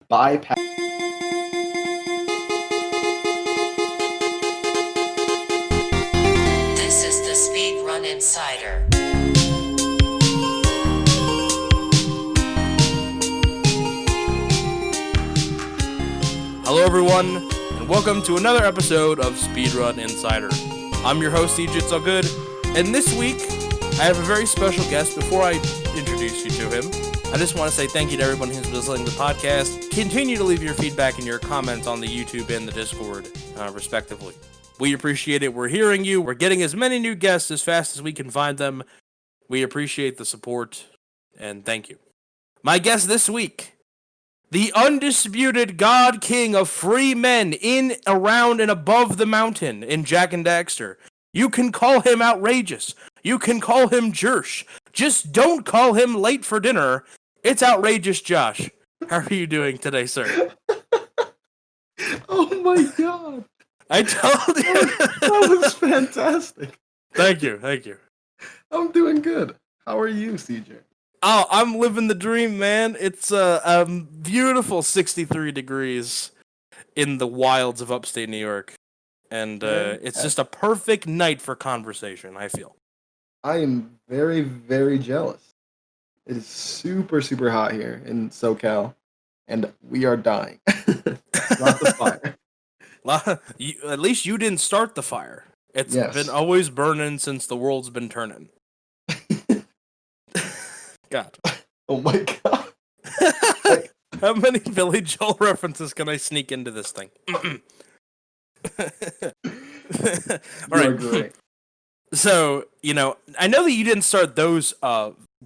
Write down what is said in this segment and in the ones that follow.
bypass. This is the Speedrun Insider. Hello everyone, and welcome to another episode of Speedrun Insider. I'm your host, CJitsallGewd, and this week, I have a very special guest. Before I introduce you to him, I just want to say thank you to everyone who's listening to the podcast. Continue to leave your feedback and your comments on the YouTube and the Discord, respectively. We appreciate it. We're hearing you. We're getting as many new guests as fast as we can find them. We appreciate the support, and thank you. My guest this week, the undisputed God King of free men in, around, and above the mountain in Jak and Daxter. You can call him outrageous. You can call him Josh. Just don't call him late for dinner. It's OutrageousJosh. How are you doing today, sir? Oh my god. I told you. That was fantastic. Thank you. I'm doing good. How are you, CJ? Oh, I'm living the dream, man. It's a beautiful 63 degrees in the wilds of upstate New York. And it's just a perfect night for conversation, I feel. I am very, very jealous. It is super, super hot here in SoCal, and we are dying. Lots of fire. At least you didn't start the fire. It's been always burning since the world's been turning. God. Oh my god. How many Billy Joel references can I sneak into this thing? All right. Great. So, I know that you didn't start those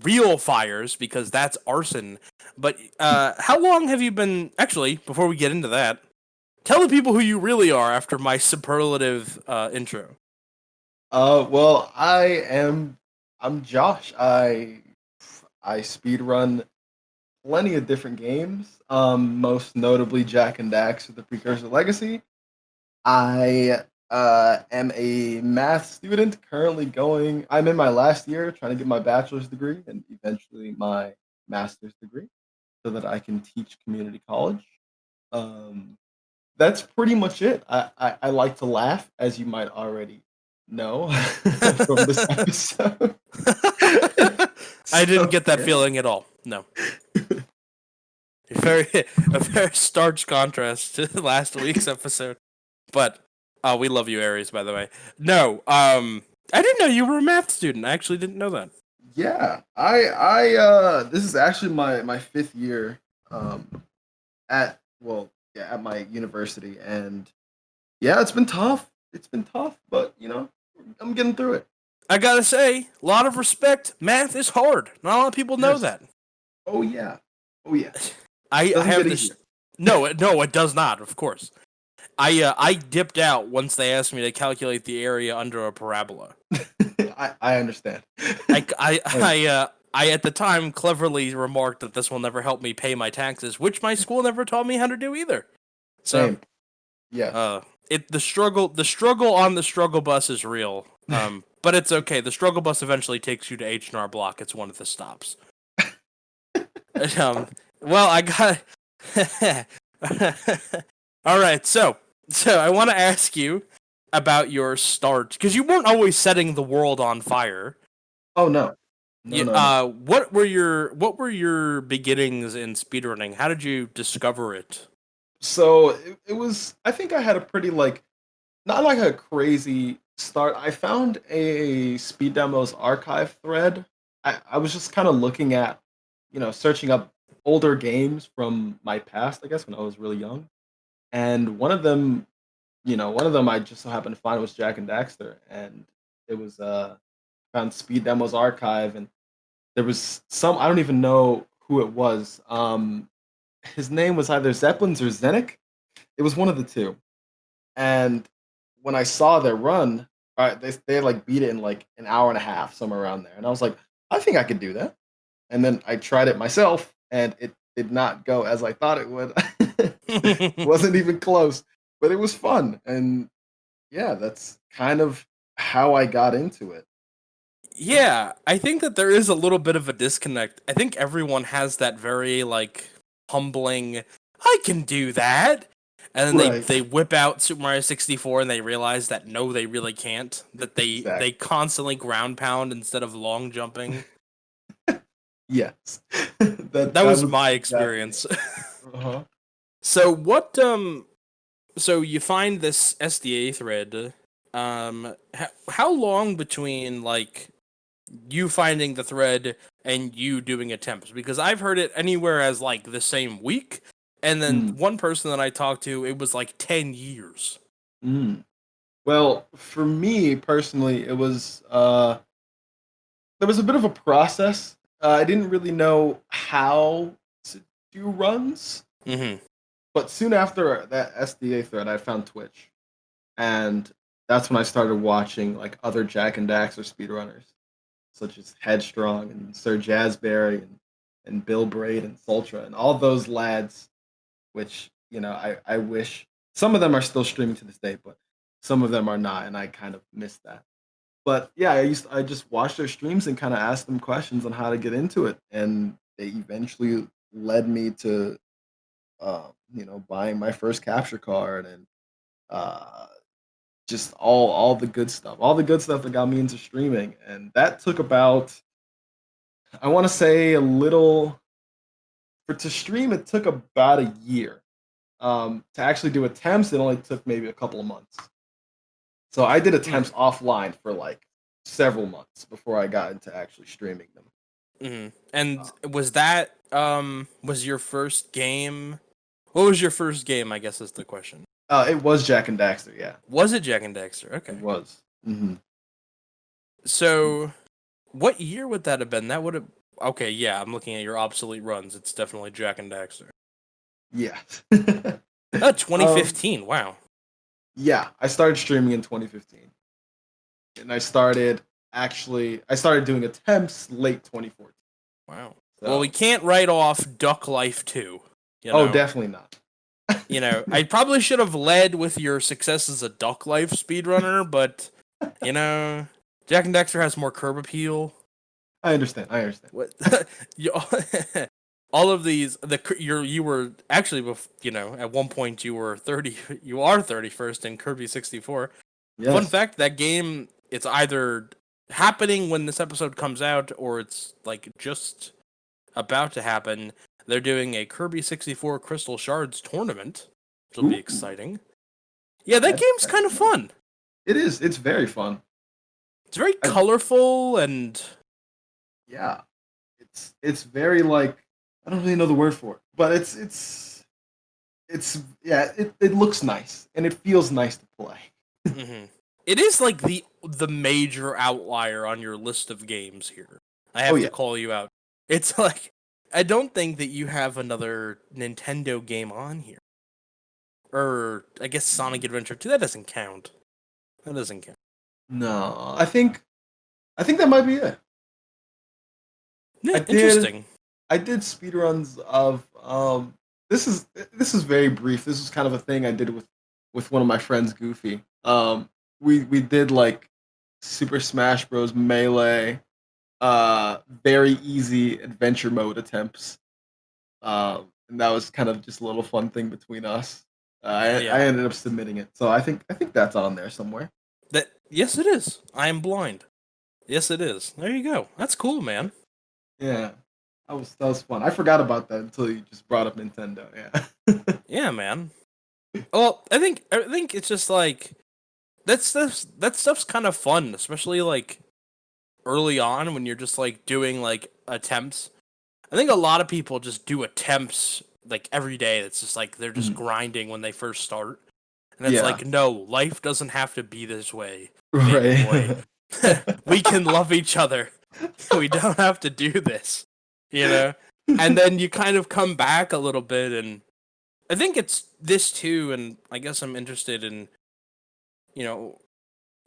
real fires because that's arson, but how long have you been... Actually, before we get into that, tell the people who you really are after my superlative intro. Well, I'm Josh. I speedrun plenty of different games, most notably Jak and Daxter, the Precursor Legacy. I am a math student currently I'm in my last year trying to get my bachelor's degree and eventually my master's degree so that I can teach community college. That's pretty much it. I like to laugh, as you might already know from this episode. I didn't get that feeling at all. No. A very starch contrast to last week's episode. But we love you, Aries, by the way. No, I didn't know you were a math student. I actually didn't know that. Yeah, I this is actually my fifth year at my university, and yeah, it's been tough. But I'm getting through it. I gotta say, a lot of respect. Math is hard. Not a lot of people know that. Oh yeah. I have this. No, it does not. Of course. I dipped out once they asked me to calculate the area under a parabola. I understand. I at the time cleverly remarked that this will never help me pay my taxes, which my school never taught me how to do either. So, same. Yeah. The struggle on the struggle bus is real. But it's okay. The struggle bus eventually takes you to H&R Block. It's one of the stops. Well, I got. All right, so I want to ask you about your start because you weren't always setting the world on fire. Oh no. No. What were your beginnings in speedrunning? How did you discover it? So it was. I think I had a pretty not like a crazy start. I found a Speed Demos archive thread. I was just kind of looking at, searching up older games from my past, I guess, when I was really young. And one of them I just so happened to find was Jak and Daxter, and it was found Speed Demos archive, and there was I don't even know who it was. His name was either Zeppelins or Zenik. It was one of the two. And when I saw their run, they beat it in an hour and a half, somewhere around there. And I was like, I think I could do that. And then I tried it myself, and it did not go as I thought it would. It wasn't even close, but it was fun. And yeah, that's kind of how I got into it. Yeah, I think that there is a little bit of a disconnect. I think everyone has that very humbling, I can do that. And then Right. they whip out Super Mario 64 and they realize that no, they really can't. That they Exactly. constantly ground pound instead of long jumping. Yes. That was my exactly experience. it. Uh-huh. So what so you find this SDA thread. How long between like you finding the thread and you doing attempts? Because I've heard it anywhere as like the same week, and then Mm, one person that I talked to, it was like 10 years. mm. Well, for me personally, it was there was a bit of a process. I didn't really know how to do runs, Mm-hmm. but soon after that SDA thread, I found Twitch, and that's when I started watching like other Jack and Daxter speedrunners, such as Headstrong and Sir Jazzberry and Bill Braid and Sultra and all those lads, which I wish some of them are still streaming to this day, but some of them are not, and I kind of miss that. But yeah, I just watched their streams and kind of asked them questions on how to get into it, and they eventually led me to buying my first capture card and uh, just all the good stuff, all the good stuff that got me into streaming, and that took about I want to say a little for to stream. It took about a year. To actually do attempts, it only took maybe a couple of months. So I did attempts offline for like several months before I got into actually streaming them. Mm-hmm. And was that was your first game? What was your first game? I guess is the question. It was Jak and Daxter, yeah. Was it Jak and Daxter? Okay. It was. Hmm. So, what year would that have been? That would have. Okay, yeah, I'm looking at your obsolete runs. It's definitely Jak and Daxter. Yeah. 2015. Wow. Yeah, I started streaming in 2015. And I started doing attempts late 2014. Wow. So, Well, we can't write off Duck Life 2. oh, definitely not. I probably should have led with your success as a Duck Life speedrunner, but Jak and Daxter has more curb appeal. I understand. What all of these you were actually at one point you were 30 you are 31st in Kirby 64. Yes. Fun fact, that game, it's either happening when this episode comes out or it's like just about to happen. They're doing a Kirby 64 Crystal Shards tournament, which will be Ooh. exciting. Yeah, that game's kind of fun. It is. It's very fun. It's very colorful and yeah, it's very like I don't really know the word for it, but it's yeah, it looks nice and it feels nice to play. mm-hmm. It is like the major outlier on your list of games here. I have to call you out. It's like I don't think that you have another Nintendo game on here. Or I guess Sonic Adventure 2, that doesn't count. That doesn't count. No, I think that might be it. Yeah, interesting. I did speedruns of this is very brief. This was kind of a thing I did with one of my friends, Goofy. We did like Super Smash Bros. Melee, very easy adventure mode attempts. And that was kind of just a little fun thing between us. I ended up submitting it, so I think that's on there somewhere. Yes, it is. I am blind. Yes, it is. There you go. That's cool, man. Yeah, that was fun. I forgot about that until you just brought up Nintendo. Yeah. Yeah, man. Well, I think it's just like that stuff's kind of fun, especially like early on when you're just like doing like attempts. I think a lot of people just do attempts like every day. It's just like they're just grinding when they first start. And it's like, no, life doesn't have to be this way. Right. We can love each other. We don't have to do this. And then you kind of come back a little bit, and I think it's this too, and I guess I'm interested in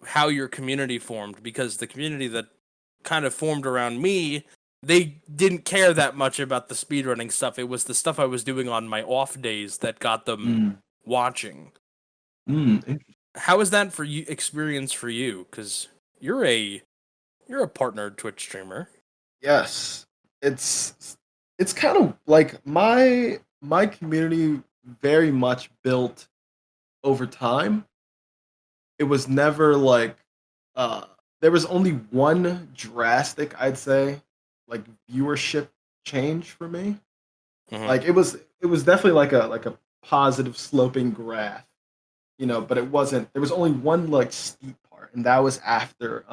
how your community formed, because the community that kind of formed around me, they didn't care that much about the speedrunning stuff. It was the stuff I was doing on my off days that got them watching. How is that experience for you? Because you're a partnered Twitch streamer. Yes, it's kind of like my my community very much built over time. It was never like there was only one drastic, I'd say, like viewership change for me. Mhm. Like it was definitely like a positive sloping graph, but it wasn't there was only one like steep part, and that was after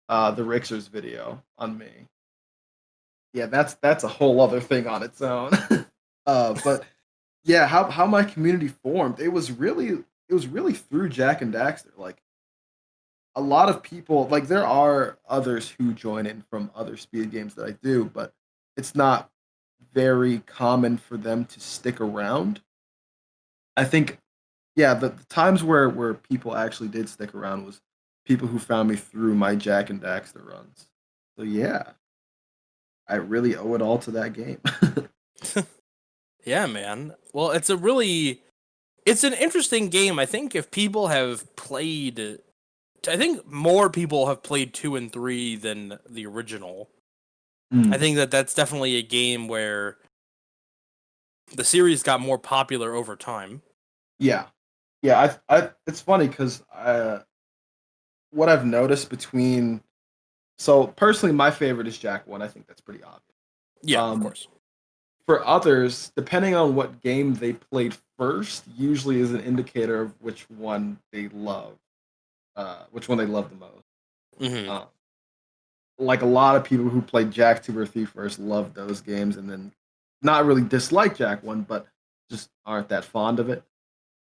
the Rixers video on me. Yeah, that's a whole other thing on its own. But yeah, how my community formed, it was really through Jack and Daxter. Like a lot of people, like there are others who join in from other speed games that I do, but it's not very common for them to stick around. I think, yeah, the times where people actually did stick around was people who found me through my Jack and Daxter runs. So yeah, I really owe it all to that game. Yeah, man. Well, it's an interesting game. I think if people have played, I think more people have played 2 and 3 than the original. I Mm, think that's definitely a game where the series got more popular over time. yeah, yeah. It's funny because what I've noticed between so personally, my favorite is Jack One. I think that's pretty obvious. Yeah, of Um, course. for others, depending on what game they played first, usually is an indicator of which one they love the most. Hmm. Uh, like a lot of people who played Jack 2 or 3 first love those games, and then not really dislike Jack 1, but just aren't that fond of it,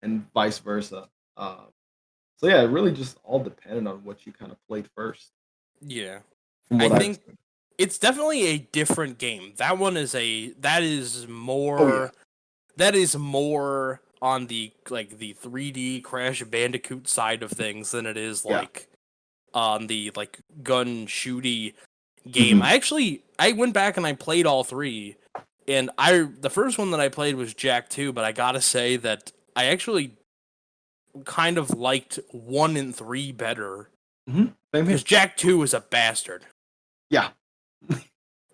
and vice versa. So yeah, it really just all depended on what you kind of played first, Yeah. from I what I've think seen. it's definitely a different game. Oh yeah, That is more on the like the 3D Crash Bandicoot side of things than it is yeah. like on the like gun shooty game. Hmm. I went back and I played all 3, and the first one that I played was Jak 2, but I got to say that I actually kind of liked 1 and 3 better Hmm. Same because here. Jak 2 is a bastard. Yeah,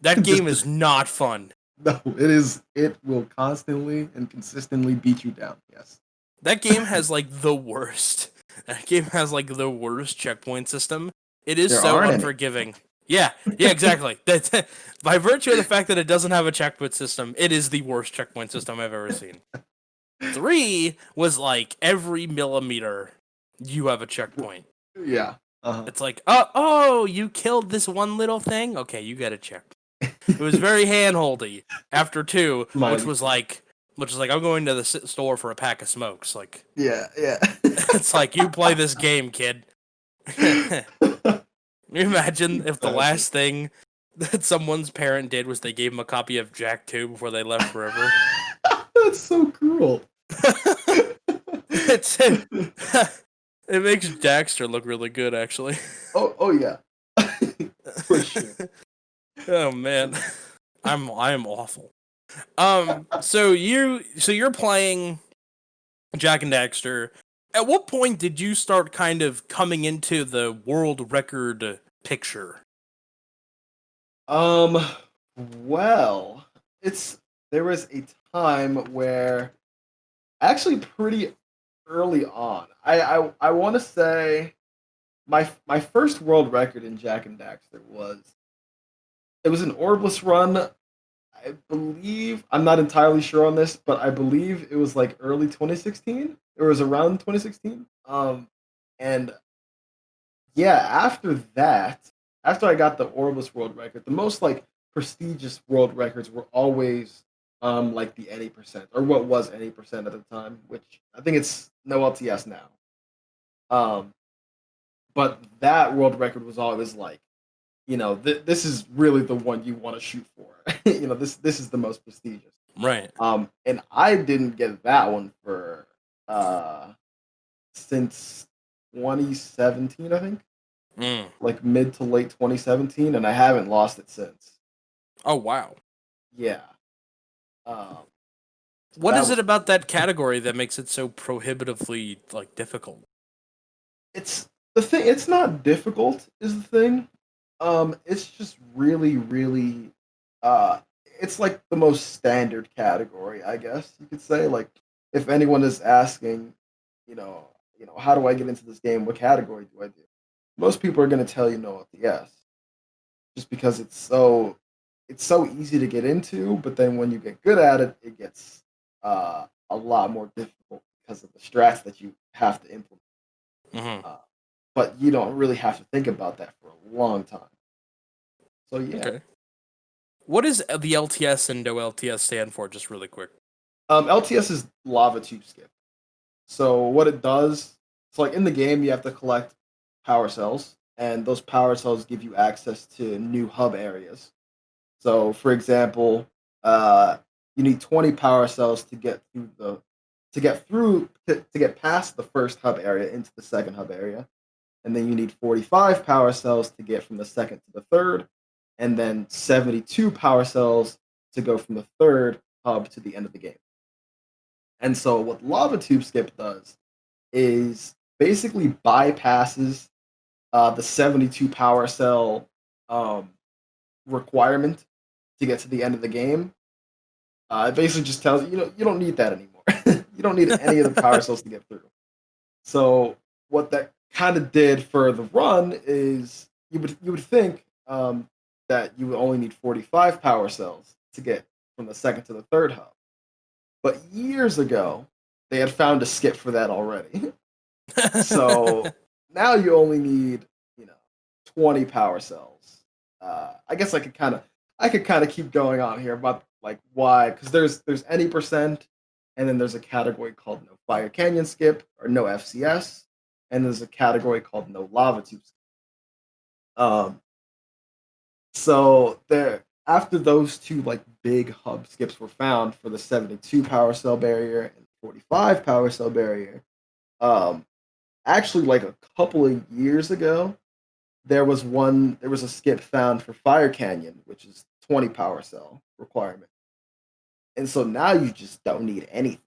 That game just is not fun. no, it is. It will constantly and consistently beat you down. Yes, That game has like the worst. That game has like the worst checkpoint system. It is there so aren't any. unforgiving. Yeah, yeah, exactly. That by virtue of the fact that it doesn't have a checkpoint system, it is the worst checkpoint system I've ever seen. 3 was like every millimeter you have a checkpoint. Yeah. Uh It's like, oh, you killed this one little thing? Okay, you get a check. It was very handholdy after 2, which Smiley was face. like I'm going to the store for a pack of smokes. Like Yeah, yeah. it's like you play this game, kid. Can you imagine if the Imagine. last thing that someone's parent did was they gave him a copy of Jak 2 before they left forever? That's so cruel. It makes Daxter look really good, actually. Oh yeah. For sure. Oh man, I am awful. So you're playing Jak and Daxter. At what point did you start kind of coming into the world record picture? Um, well, it's there was a time where actually pretty early on. I want to say my first world record in Jack and Daxter was an orbless run. I believe I'm not entirely sure on this, but I believe it was like early 2016. It was around 2016. And yeah, after I got the orbless world record, the most like prestigious world records were always like the 80% or what was 80% at the time, which I think it's no LTS now. Um, but that world record was always like, this is really the one you want to shoot for. This is the most prestigious. Right. And I didn't get that one for uh since 2017, I think, Mm. like mid to late 2017, and I haven't lost it since. Oh wow. Yeah. Um, so What that is it was about that category that makes it so prohibitively like difficult? it's the thing. It's not difficult, is the thing. It's just really, really. Uh, it's like the most standard category, I guess you could say. Like, if anyone is asking, how do I get into this game? What category do I do? Most people are going to tell you no at the S, just because it's so easy to get into. But then when you get good at it, it gets a lot more difficult because of the strats that you have to implement. Hmm. But you don't really have to think about that for a long time. So yeah. Okay. What does the LTS and OLTS stand for, just really quick? LTS is lava tube skip. So what it does, it's like in the game you have to collect power cells, and those power cells give you access to new hub areas. So for example, you need 20 power cells to get past the first hub area into the second hub area, and then you need 45 power cells to get from the second to the third, and then 72 power cells to go from the third hub to the end of the game. And so what Lava Tube Skip does is basically bypasses the 72 power cell requirement to get to the end of the game. It basically just tells you don't need that anymore. You don't need any of the power cells to get through. So what that kind of did for the run is you would think that you would only need 45 power cells to get from the second to the third hub. But years ago, they had found a skip for that already. So now you only need 20 power cells. I guess I could kind of keep going on here about like why, because there's any percent, and then there's a category called no Fire Canyon skip or no FCS, and there's a category called no lava tube skip. So there, after those two like big hub skips were found for the 72 power cell barrier and 45 power cell barrier, actually like a couple of years ago, there was a skip found for Fire Canyon, which is 20 power cell requirement. And so now you just don't need anything.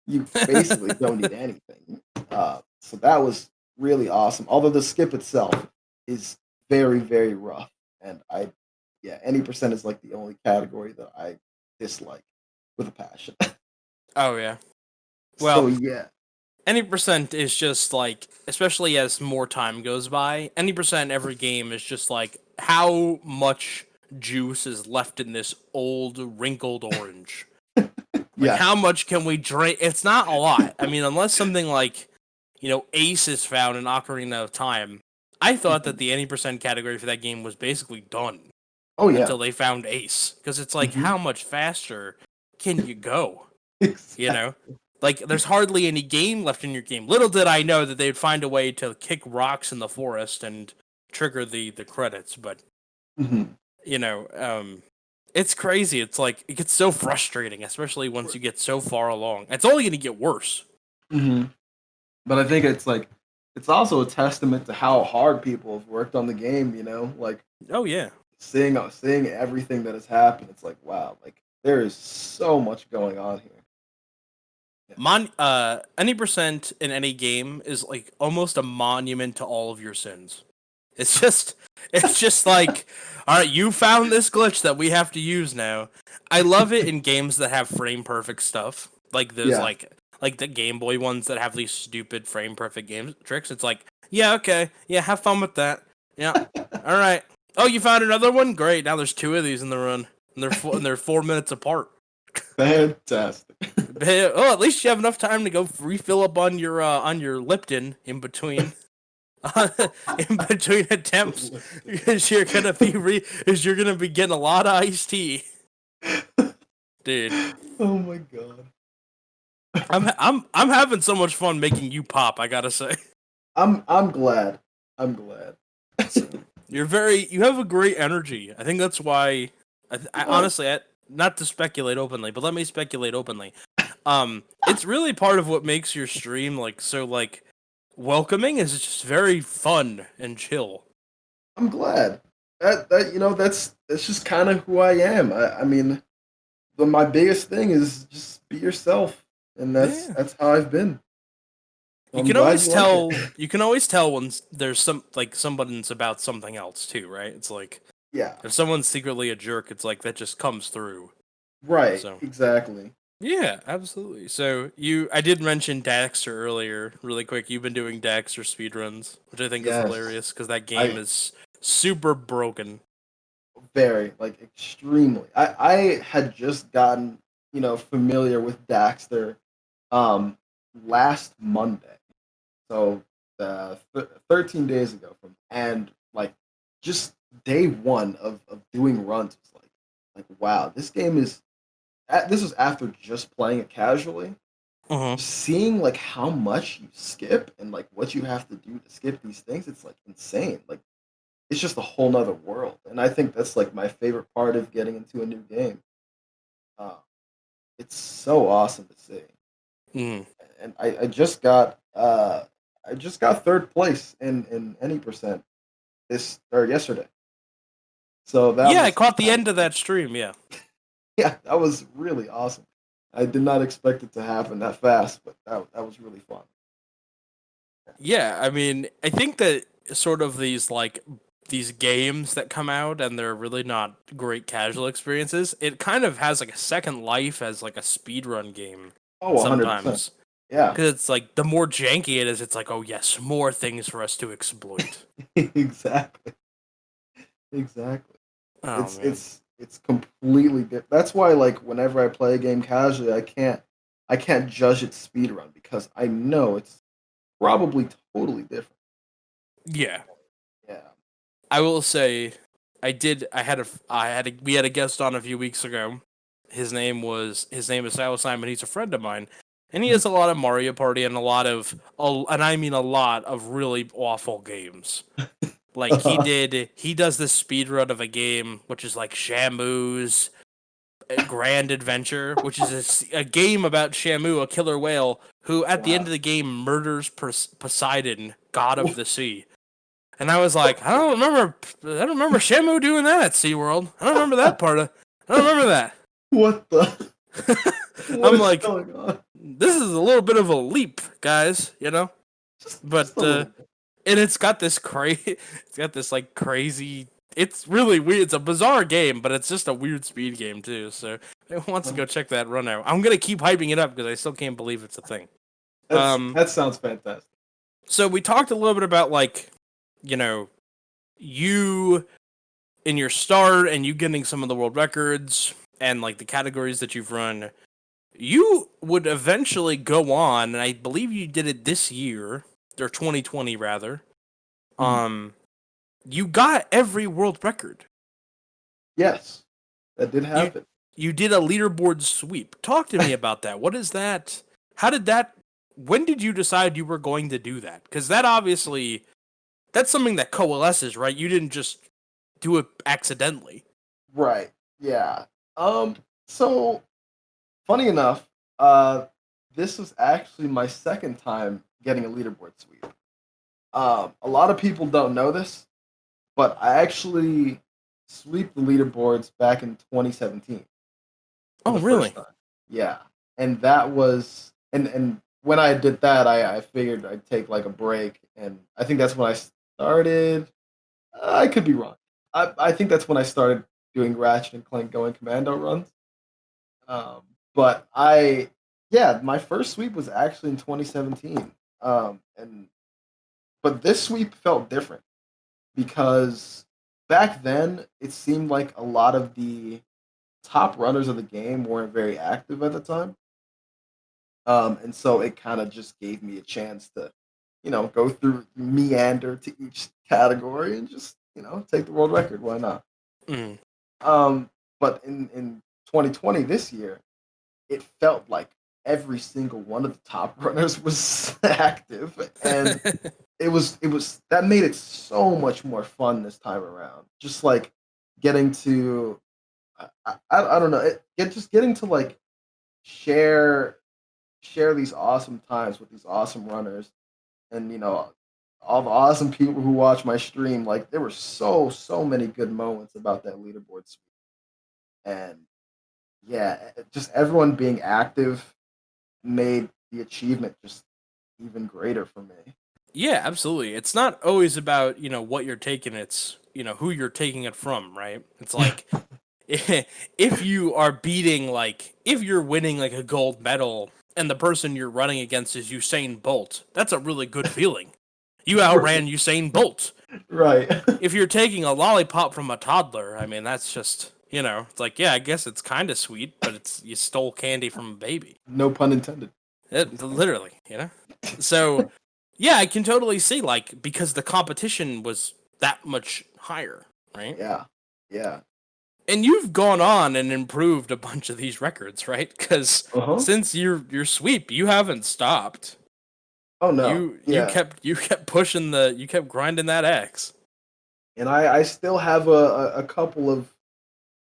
You basically don't need anything. So that was really awesome. Although the skip itself is very, very rough. And any percent is like the only category that I dislike with a passion. Oh yeah. Well, so yeah. Any percent is just like, especially as more time goes by, any percent every game is just like how much juice is left in this old wrinkled orange. Like Yeah. how much can we drink? It's not a lot. I mean, unless something like, Ace is found in Ocarina of Time. I thought that the any percent category for that game was basically done. Oh yeah. Until they found Ace, because it's like, how much faster can you go? Exactly. Like, there's hardly any game left in your game. Little did I know that they'd find a way to kick rocks in the forest and trigger the credits, but, it's crazy. It's like, it gets so frustrating, especially once you get so far along. It's only going to get worse. But I think it's also a testament to how hard people have worked on the game, like, oh yeah. Seeing everything that has happened, it's like, wow, like, there is so much going on here. Any percent in any game is like almost a monument to all of your sins. It's just like, all right, you found this glitch that we have to use now. I love it in games that have frame perfect stuff, like those like the Game Boy ones that have these stupid frame perfect game tricks. It's like, yeah, okay, yeah, have fun with that. Yeah, all right. Oh, you found another one? Great. Now there's two of these in the run, and they're 4 minutes apart. Fantastic. Oh, at least you have enough time to go refill up on your Lipton in between attempts, because you're gonna be getting a lot of iced tea, dude. Oh my god. I'm having so much fun making you pop. I gotta say. I'm glad. You have a great energy. I think that's why. I honestly, not to speculate openly, but let me speculate openly. It's really part of what makes your stream like so like welcoming. Is it's just very fun and chill. I'm glad that's just kind of who I am. I mean, my biggest thing is just be yourself, and that's how I've been. You can always tell. You can always tell when there's somebody's about something else too, right? It's like, Yeah. If someone's secretly a jerk, it's like that just comes through. Right. So Exactly. yeah, absolutely. So I did mention Daxter earlier, really quick. You've been doing Daxter speedruns, which I think is Yes. hilarious because that game I is super broken. very like extremely. I had just gotten familiar with Daxter um last Monday. So 13 days ago and like just day one of doing runs was like wow, this game is this was after just playing it casually. Uh-huh. Seeing like how much you skip and like what you have to do to skip these things, it's like insane. Like it's just a whole nother world. And I think that's like my favorite part of getting into a new game. Uh, it's so awesome to see. Mm. And I just got third place in any percent this or yesterday. So that Yeah, I was caught the kind end of that stream. Yeah. yeah, that was really awesome. I did not expect it to happen that fast, but that was really fun. Yeah, I mean, I think that sort of these games that come out and they're really not great casual experiences, it kind of has like a second life as like a speedrun game Oh, 100%. sometimes. Yeah. Because it's like the more janky it is, it's like, oh yes, more things for us to exploit. Exactly. Exactly. Oh It's man. it's it's completely different. That's why like whenever I play a game casually, I can't judge its speedrun because I know it's probably totally different. Yeah. Yeah. I will say we had a guest on a few weeks ago. His name is Silas Simon. He's a friend of mine. And he Mhm. has a lot of Mario Party and and I mean a lot of really awful games. Like he does this speed run of a game which is like Shamu's Grand Adventure, which is a game about Shamu, a killer whale who at the end Wow. of the game murders Poseidon, god of the sea. And I was like, I don't remember Shamu doing that at SeaWorld. I don't remember that part of I don't remember that. What the what I'm is like, going on? this is a little bit of a leap, guys, you know? Just But a little bit. and it's got this it's got this like crazy, it's really weird. It's a bizarre game, but it's just a weird speed game too. So who wants to go check that run out? I'm gonna keep hyping it up because I still can't believe it's a thing. That sounds fantastic. So we talked a little bit about like, you know, you in your start and you getting some of the world records and like the categories that you've run. You would eventually go on, and I believe you did it this year or 2020 rather. Mhm. You got every world record. Yes. That did You happen. you did a leaderboard sweep. Talk to me about that. What is that? How did that? When did you decide you were going to do that? Because that obviously that's something that coalesces, right? You didn't just do it accidentally. Right. Yeah. So funny enough, this was actually my second time getting a leaderboard sweep. A lot of people don't know this, but I actually sweep the leaderboards back in 2017 for Oh, the first really? time. Yeah, and that was and when I did that, I figured I'd take like a break, and I think that's when I started. I could be wrong. I think that's when I started doing Ratchet and Clank Going Commando runs. Um, but yeah, my first sweep was actually in 2017. And but this sweep felt different because back then it seemed like a lot of the top runners of the game weren't very active at the time. And so it kind of just gave me a chance to, go through meander to each category and just, take the world record. Why not? Mm. But in 2020 this year, it felt like every single one of the top runners was active, and it was that made it so much more fun this time around. Just like getting to I don't know, just getting to like share these awesome times with these awesome runners, and all the awesome people who watch my stream. Like there were so many good moments about that leaderboard sweep, and yeah, just everyone being active made the achievement just even greater for me. Yeah, absolutely. It's not always about, what you're taking, it's who you're taking it from, right? It's like if you are beating if you're winning like a gold medal and the person you're running against is Usain Bolt, that's a really good feeling. You outran Usain Bolt. Right. If you're taking a lollipop from a toddler, I mean, that's just, it's like, yeah, I guess it's kind of sweet, but you stole candy from a baby. No pun intended. Literally, So, yeah, I can totally see, because the competition was that much higher, right? Yeah. Yeah. And you've gone on and improved a bunch of these records, right? Because since your sweep, you haven't stopped. Oh no! You kept pushing you kept grinding that X. And I still have a couple of,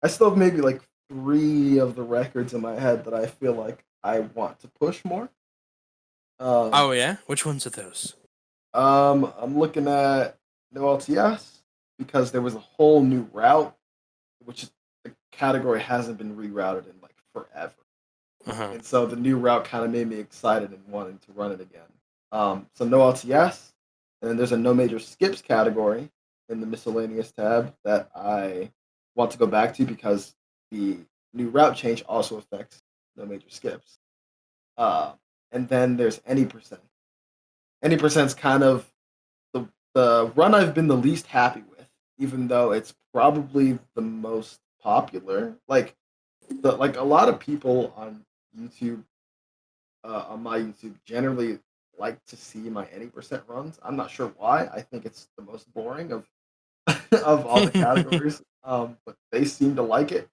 I still have maybe like 3 of the records in my head that I feel like I want to push more. Oh yeah, which ones are those? I'm looking at no LTS because there was a whole new route, which the category hasn't been rerouted in like forever. And so the new route kind of made me excited and wanting to run it again. So no LTS, and then there's a no major skips category in the miscellaneous tab that I want to go back to because the new route change also affects no major skips. And then there's any percent. Any percent's kind of the run I've been the least happy with, even though it's probably the most popular. Like a lot of people on YouTube, on my YouTube, generally like to see my any percent runs. I'm not sure why. I think it's the most boring of of all the categories, but they seem to like it,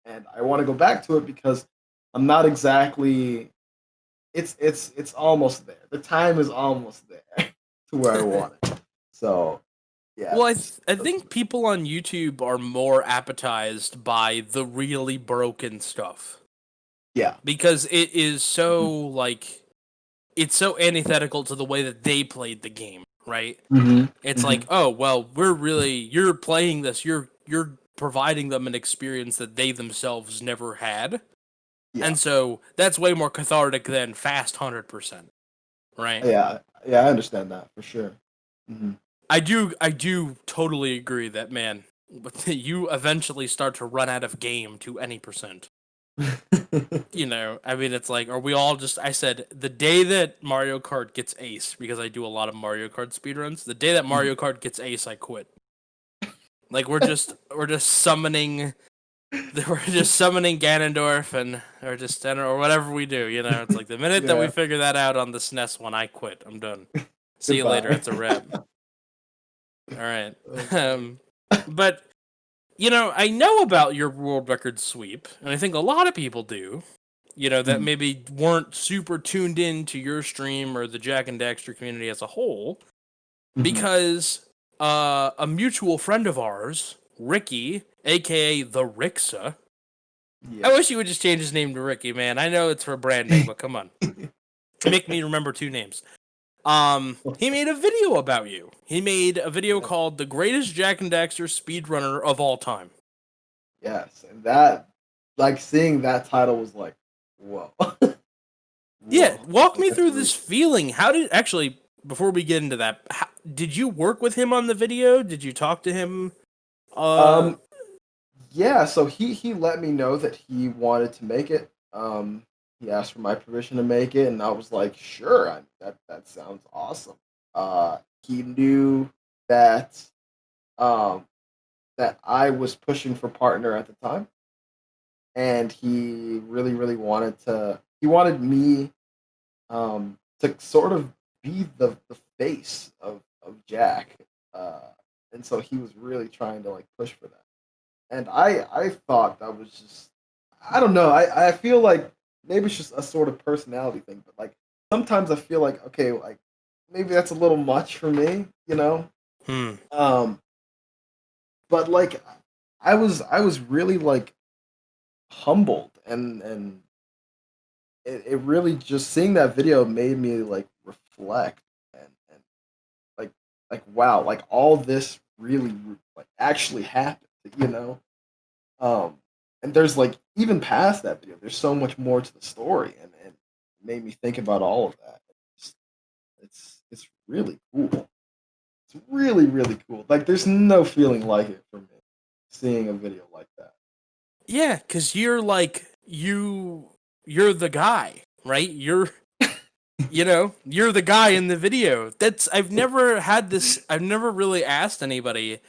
and I want to go back to it because I'm not exactly. It's almost there. The time is almost there to where I want it. So, yeah. Well, I think people on YouTube are more appetized by the really broken stuff. Yeah. Because it is so it's so antithetical to the way that they played the game, right? It's like, oh well, you're playing this, you're providing them an experience that they themselves never had. Yeah. And so that's way more cathartic than fast 100%, right? Yeah, I understand that for sure. I do totally agree that, man, you eventually start to run out of game to any percent. I mean, it's like, are we all just? I said the day that Mario Kart gets ace, because I do a lot of Mario Kart speedruns. The day that Mario Kart gets ace, I quit. Like we're just summoning. We're just summoning Ganondorf or whatever we do, It's like the minute that we figure that out on the SNES one, I quit. I'm done. See you later. It's a wrap. All right. But I know about your world record sweep, and I think a lot of people do. That maybe weren't super tuned in to your stream or the Jak and Daxter community as a whole, because a mutual friend of ours, Ricky, aka the Rixa. Yeah. I wish you would just change his name to Ricky, man. I know it's for branding, but come on. Make me remember 2 names. He made a video about you. He made a video called The Greatest Jak and Daxter Speedrunner of All Time. Yes, and that, seeing that title was like, whoa. Yeah, walk me through this feeling. Before we get into that, did you work with him on the video? Did you talk to him? Yeah, so he let me know that he wanted to make it. He asked for my permission to make it, and I was like, sure, that sounds awesome. He knew that that I was pushing for partner at the time, and he really, really wanted me to sort of be the face of Jak, and so he was really trying to push for that. And I thought that was just, I don't know, I feel like maybe it's just a sort of personality thing, but sometimes I feel like, okay, maybe that's a little much for me, but I was really humbled, and it really, just seeing that video made me reflect, and wow, all this really actually happened, and there's even past that video, there's so much more to the story, and it made me think about all of that. It's really cool. It's really, really cool. Like, there's no feeling like it for me, seeing a video like that. Yeah, because you're like you're the guy, right? You're the guy in the video. I've never had this. I've never really asked anybody.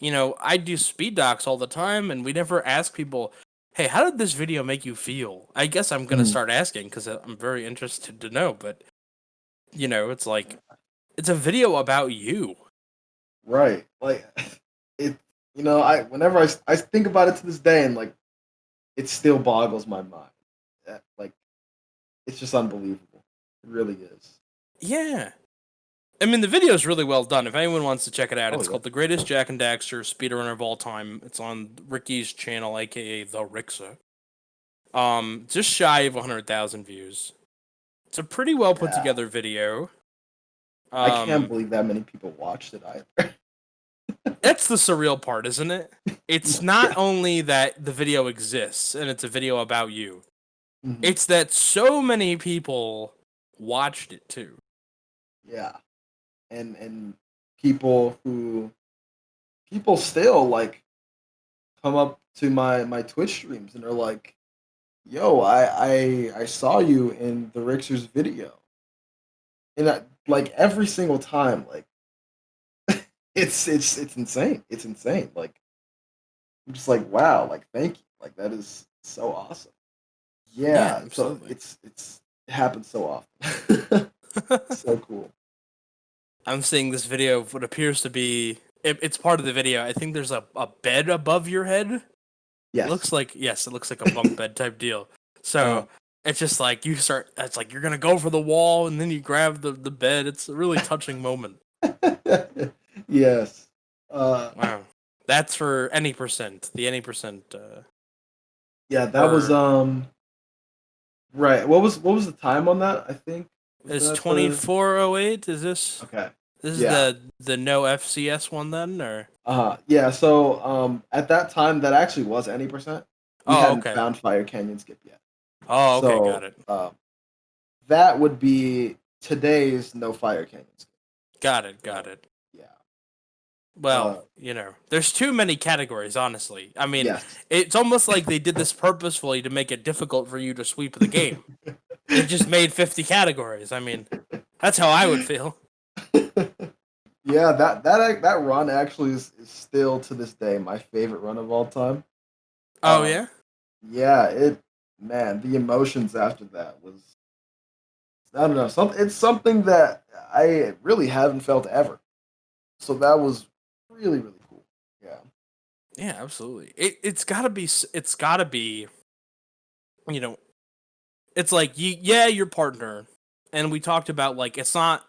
I do speed docs all the time, and we never ask people, "Hey, how did this video make you feel?" I guess I'm gonna Mm, start asking because I'm very interested to know. But it's like it's a video about you. right. Like, it, whenever I think about it to this day, and like, it still boggles my mind. Like, it's just unbelievable. It really is. Yeah. I mean, the video is really well done. If anyone wants to check it out, Oh, it's yeah. called The Greatest Jak and Daxter Speedrunner of All Time. It's on Ricky's channel, aka The Rixa. Just shy of 100,000 views. It's a pretty well put Yeah. together video. I can't Um, believe that many people watched it either. that's the surreal part, isn't it? It's not Yeah. only that the video exists and it's a video about you. Mhm. It's that so many people watched it too. Yeah. And people still like come up to my Twitch streams and are like, "Yo, I saw you in the Rixer's video," and like every single time, like it's insane. It's insane. Like I'm just like, wow, like thank you. Like that is so awesome. Yeah, Yeah. So absolutely. it happens so often. So cool. I'm seeing this video of what appears to be it's part of the video. I think there's a bed above your head. Yes. It looks like a bunk bed type deal. Uh, So it's just like it's like you're gonna go for the wall and then you grab the bed. It's a really touching moment. yes. Wow. That's for any percent. The any percent Yeah, that was or right. What was the time on that? I think was is that the 2408? Is this okay. this is Yeah. the no FCS one then or Yeah, so at that time that actually was any percent. We oh hadn't okay. found Fire Canyon Skip yet. Oh okay, got So it. that would be today's No Fire Canyon Skip. Got it, got So it. yeah. Well, there's too many categories, honestly. I mean, Yes. it's almost like they did this purposefully to make it difficult for you to sweep the game. They just made 50 categories. I mean, that's how I would feel. Yeah, that run actually is still to this day my favorite run of all time. Oh, Um, yeah? yeah, man, the emotions after that was I don't know, it's something that I really haven't felt ever. So that was really, really cool. Yeah. Yeah, absolutely. It's gotta be, it's gotta be, you know, it's like, your partner. And we talked about, like, it's not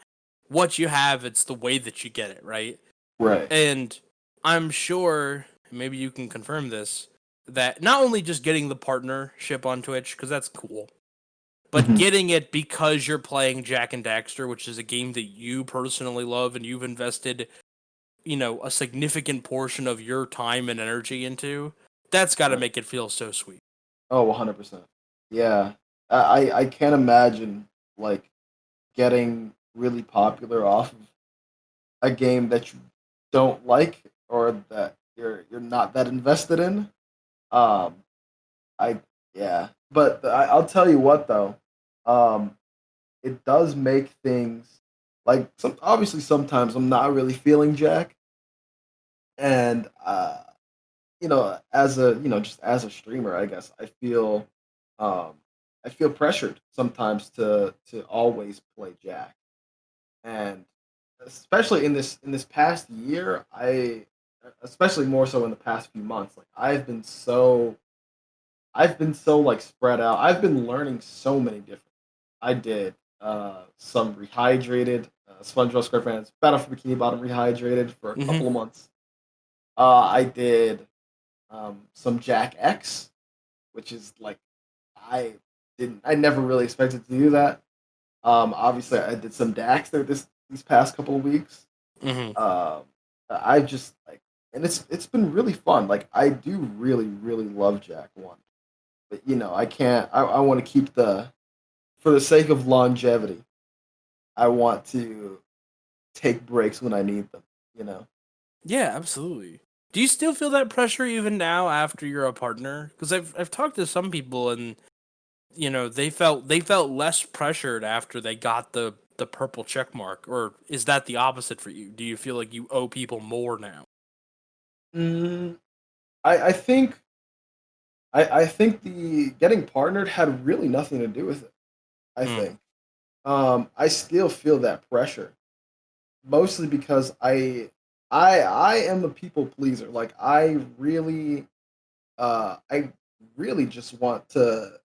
what you have, it's the way that you get it, right? Right. And I'm sure, maybe you can confirm this, that not only just getting the partnership on Twitch, because that's cool, but Mhm. getting it because you're playing Jak and Daxter, which is a game that you personally love and you've invested, a significant portion of your time and energy into, that's got to Right. make it feel so sweet. Oh, 100%. Yeah. I can't imagine like getting really popular off of a game that you don't like or that you're not that invested in. Um I yeah, but I'll tell you what though, um, it does make things like obviously sometimes I'm not really feeling Jack, and as a just as a streamer, I guess um, I feel pressured sometimes to always play Jack, and especially in this past year, especially more so in the past few months, like I've been so like spread out. I've been learning so many different. I did some rehydrated SpongeBob SquarePants Battle for Bikini Bottom rehydrated for a Hmm. couple of months. I did some Jak X, which is like I never really expected to do that. Obviously I did some Daxter these past couple of weeks. Hmm. Um, I've just like, and it's been really fun. Like I do really really love Jak One, but I can't. I want to keep for the sake of longevity. I want to take breaks when I need them. you know. Yeah, absolutely. Do you still feel that pressure even now after you're a partner? Because I've talked to some people and they felt less pressured after they got the purple check mark, or is that the opposite for you? Do you feel like you owe people more now? Mm, I think I think the getting partnered had really nothing to do with it. I Mm. think I still feel that pressure, mostly because I am a people pleaser. Like I really just want to,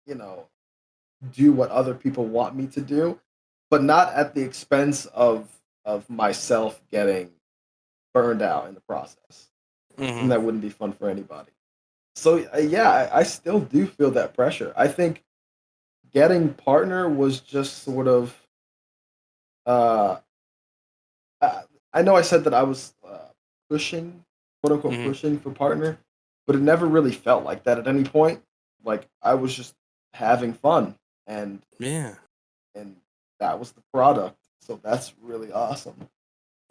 you know, do what other people want me to do, but not at the expense of myself getting burned out in the process. And Hmm. that wouldn't be fun for anybody. So yeah, I still do feel that pressure. I think getting partner was just sort of uh I, I know I said that I was pushing, quote unquote Hmm. pushing for partner, but it never really felt like that at any point. Like I was just having fun, and Yeah. and that was the product. So that's really awesome.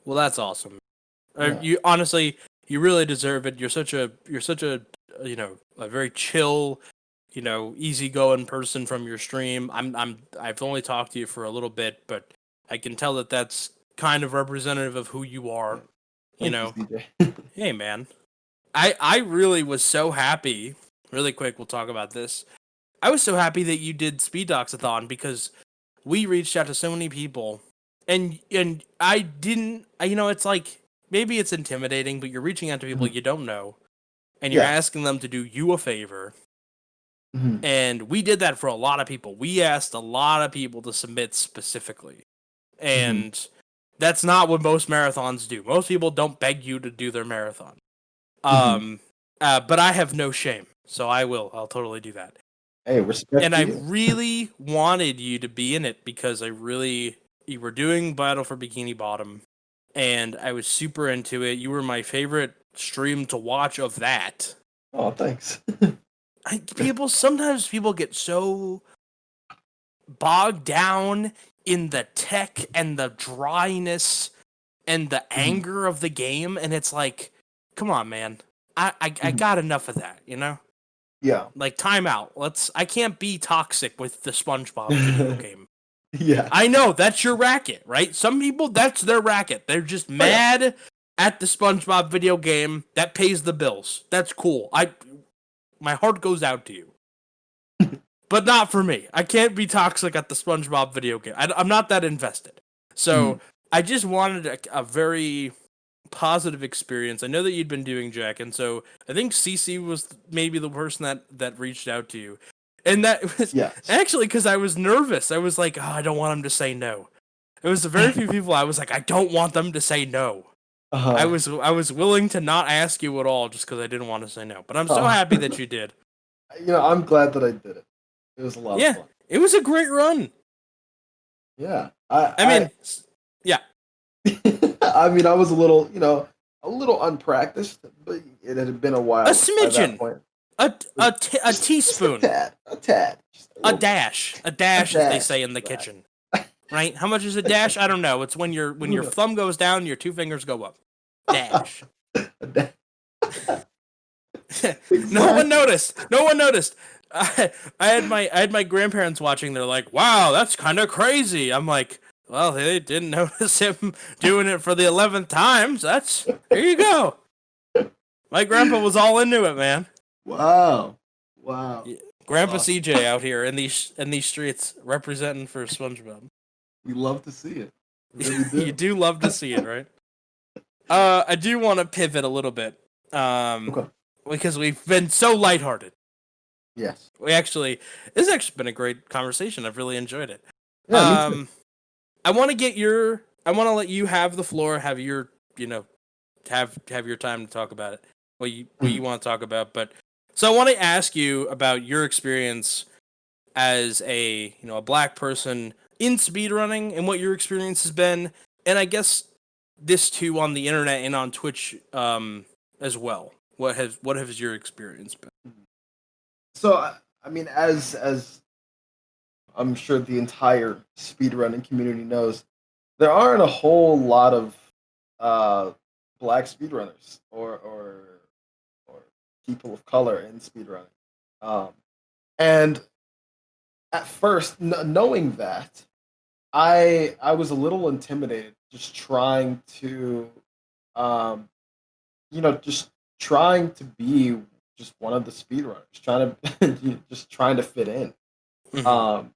Well, that's awesome. Yeah. You honestly, you really deserve it. You're such a a very chill, easygoing person from your stream. I've only talked to you for a little bit, but I can tell that that's kind of representative of who you Yeah. are. You Thank you, know, CJ. hey man, I really was so happy. Really quick, we'll talk about this. I was so happy that you did Speed Doxathon because we reached out to so many people, and I didn't. It's like maybe it's intimidating, but you're reaching out to people Mhm. you don't know, and you're Yeah. asking them to do you a favor. Mhm. And we did that for a lot of people. We asked a lot of people to submit specifically, Mhm. and that's not what most marathons do. Most people don't beg you to do their marathon. Mhm. Um, but I have no shame, so I will. I'll totally do that. Hey, respect And to I you. really wanted you to be in it because you were doing Battle for Bikini Bottom, and I was super into it. You were my favorite stream to watch of that. Oh, thanks. Sometimes people get so bogged down in the tech and the dryness and the Mhm. anger of the game, and it's like, come on, man. I Mhm. got enough of that, you know? Yeah. Like, time out. I can't be toxic with the SpongeBob video game. Yeah. I know that's your racket, right? Some people, that's their racket. They're just Oh yeah. mad at the SpongeBob video game that pays the bills. That's cool. My heart goes out to you, but not for me. I can't be toxic at the SpongeBob video game. I'm not that invested. Mhm. So I just wanted a very positive experience. I know that you'd been doing Jack, and so I think CC was maybe the person that reached out to you, and that was Yes. actually because I was nervous. I was like, oh, I don't want him to say no. It was very few people. I was like, I don't want them to say no. Uh-huh. I was willing to not ask you at all just because I didn't want to say no. But I'm so Oh. happy that you did. I'm glad that I did it. It was a lot of Yeah, fun. it was a great run. Yeah. I mean, yeah, I mean, I was a little unpracticed, but it had been a a while by that smidgen, point. a Just a teaspoon, tad, a tad, just a a dash, as they dash. say in the Exactly. kitchen. Right? How much is a dash? I don't know. It's when Who your knows? thumb goes down, your two fingers go up. Dash. A dash. No one Exactly. noticed. No one noticed. I had my grandparents watching. They're like, "Wow, that's kind of crazy." I'm like, "Well, they didn't notice him doing it for the 11th time. So here you go." My grandpa was all into it, man. Wow. Wow. Yeah. That's Grandpa awesome. CJ out here in these streets representing for SpongeBob. We love to see it. We really You do. do love to see it, right? I do want to pivot a little bit, Okay. because we've been so lighthearted. Yes. This has actually been a great conversation. I've really enjoyed it. Yeah, me too. I want to let you have the floor, have your, have your time to talk about it. What Mhm. you want to talk about, but so I want to ask you about your experience as a black person in speedrunning and what your experience has been, and I guess this too on the internet and on Twitch as well. What has your experience been? So I mean, as I'm sure the entire speedrunning community knows, there aren't a whole lot of black speedrunners or people of color in speedrunning. Um, and at first, knowing that, I was a little intimidated, just trying to, um, just trying to be just one of the speedrunners, trying to just trying to fit in. Mhm.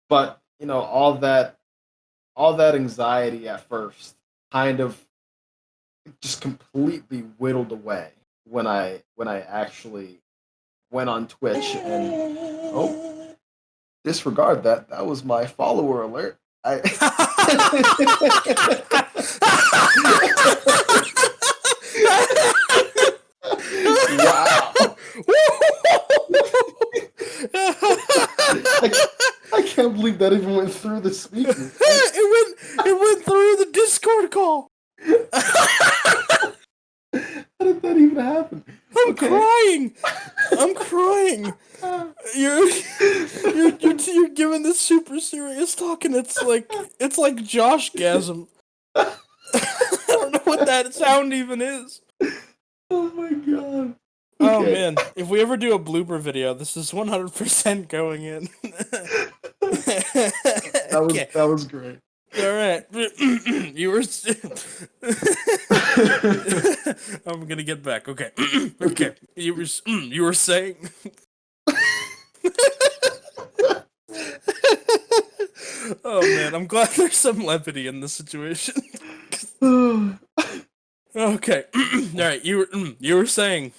But all that anxiety at first kind of just completely whittled away when I actually went on Twitch and oh, disregard that. That was my follower alert. I wow. I, I can't believe that even went through the speaker. It went through the Discord call. How did that even happen? I'm Okay. crying. I'm crying. You're giving this super serious talk, and it's like Joshgasm. I don't know what that sound even is. Oh my god. Oh Okay. man, if we ever do a blooper video, this is 100% going in. That was great. All right. You were. I'm gonna get back. Okay. Okay. You were saying. Oh man, I'm glad there's some levity in this situation. Okay. All right. You were saying.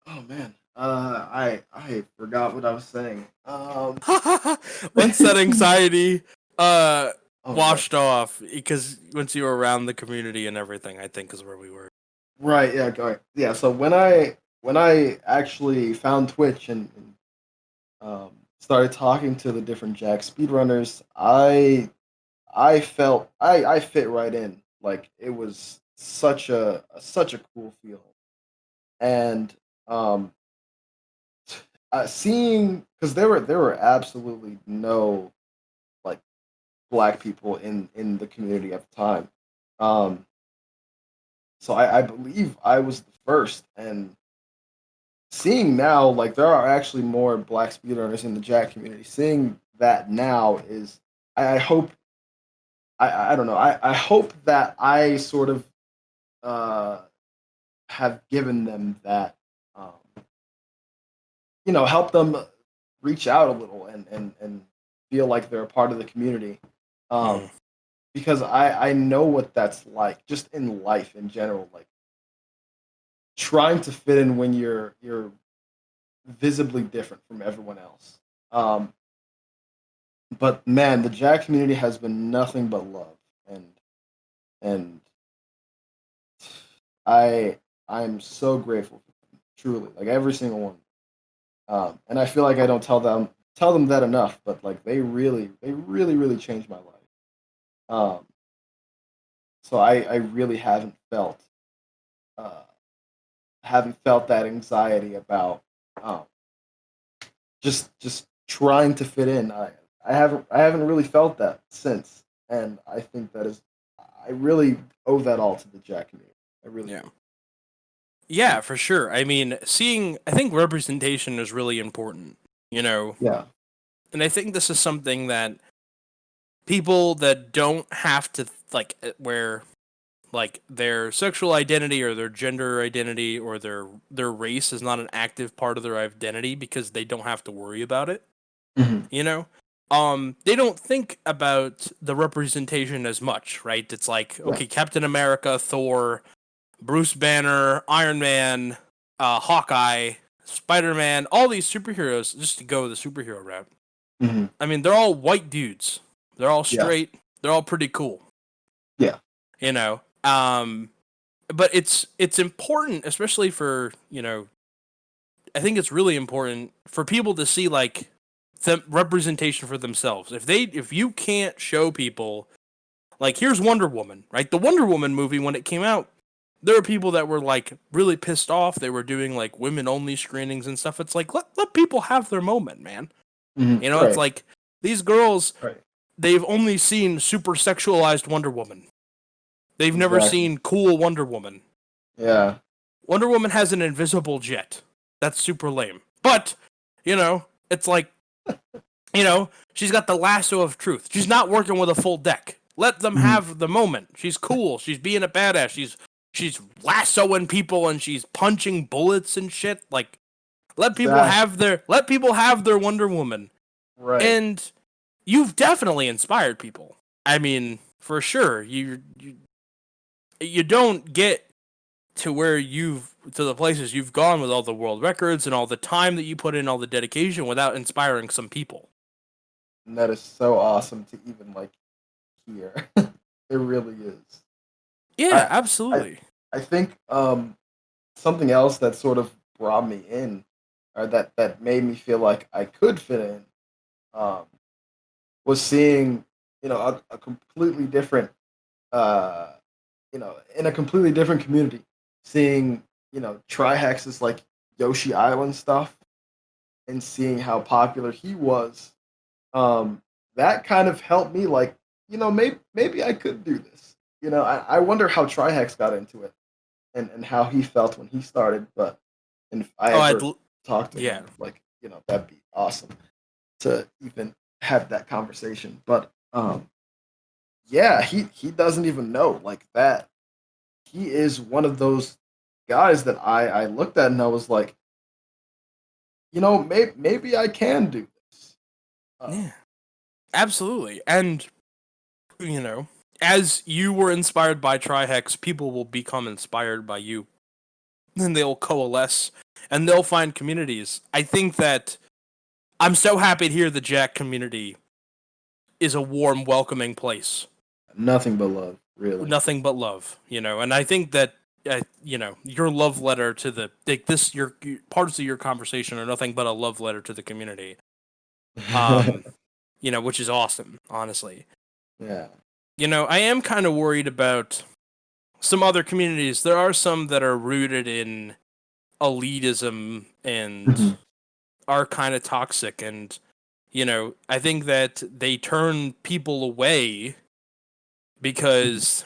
Oh man. I forgot what I was saying. Once that anxiety oh, washed off, because once you were around the community and everything, I think is where we were. right, yeah, go ahead. Yeah, so when I actually found Twitch and started talking to the different Jak speedrunners, I felt I fit right in. Like it was such a cool feeling. And um seeing, because there were absolutely no like black people in the community at the time. Um, so I believe I was the first, and seeing now like there are actually more black speedrunners in the Jak community. Seeing that now is I hope I don't know I hope that I sort of uh, have given them that um, help them reach out a little and feel like they're a part of the community. Um, Mm. because I know what that's like just in life in general, like trying to fit in when you're visibly different from everyone else. Um, but man, the Jak community has been nothing but love, and I I'm so grateful for them, truly, like every single one. And I feel like I don't tell them that enough, but like they really changed my life. Um, so I really uh, haven't felt that anxiety about um, just trying to fit in. I haven't really felt that since, and I think that is I really owe that all to the Jak community. I really Yeah. do. Yeah, for sure. I mean, I think representation is really important, you know, Yeah, and I think this is something that people that don't have to, like, where, like, their sexual identity or their gender identity or their race is not an active part of their identity because they don't have to worry about it, hmm you know? They don't think about the representation as much, right? It's like, yeah, okay, Captain America, Thor, Bruce Banner, Iron Man, Hawkeye, Spider Man, all these superheroes, just to go the superhero route. hmm I mean, they're all white dudes. They're all yeah, straight. They're all pretty cool, yeah, you know. But it's important, especially for, I think it's really important for people to see like the representation for themselves. If you can't show people, like, here's Wonder Woman, right? The Wonder Woman movie, when it came out, there were people that were like really pissed off. They were doing like women only screenings and stuff. It's like, let people have their moment, man. It's right, like these girls, right, they've only seen super sexualized Wonder Woman. They've never Exactly. seen cool Wonder Woman. Yeah. Wonder Woman has an invisible jet. That's super lame. But, it's like, she's got the lasso of truth. She's not working with a full deck. Let them have the moment. She's cool. She's being a badass. She's lassoing people and she's punching bullets and shit. Like, let people have their Wonder Woman. Right. And you've definitely inspired people. I mean, for sure. You don't get to the places you've gone with all the world records and all the time that you put in, all the dedication, without inspiring some people. And that is so awesome to even hear. It really is. Yeah, absolutely. I think something else that sort of brought me in, or that made me feel like I could fit in, was seeing a completely different in a completely different community, seeing Trihex's Yoshi Island stuff and seeing how popular he was. That kind of helped me maybe I could do this. I wonder how Trihex got into it and how he felt when he started, but if I ever talked to him, that'd be awesome to even have that conversation. But yeah, he doesn't even know that. He is one of those guys that I looked at and I was like, maybe I can do this. Yeah, absolutely. And as you were inspired by Trihex, people will become inspired by you. Then they'll coalesce and they'll find communities. I think that I'm so happy to hear the Jak community is a warm, welcoming place. Nothing but love, really. Nothing but love, and I think that your love letter to your parts of your conversation are nothing but a love letter to the community. Which is awesome, honestly. Yeah. I am kind of worried about some other communities. There are some that are rooted in elitism and are kind of toxic, and I think that they turn people away because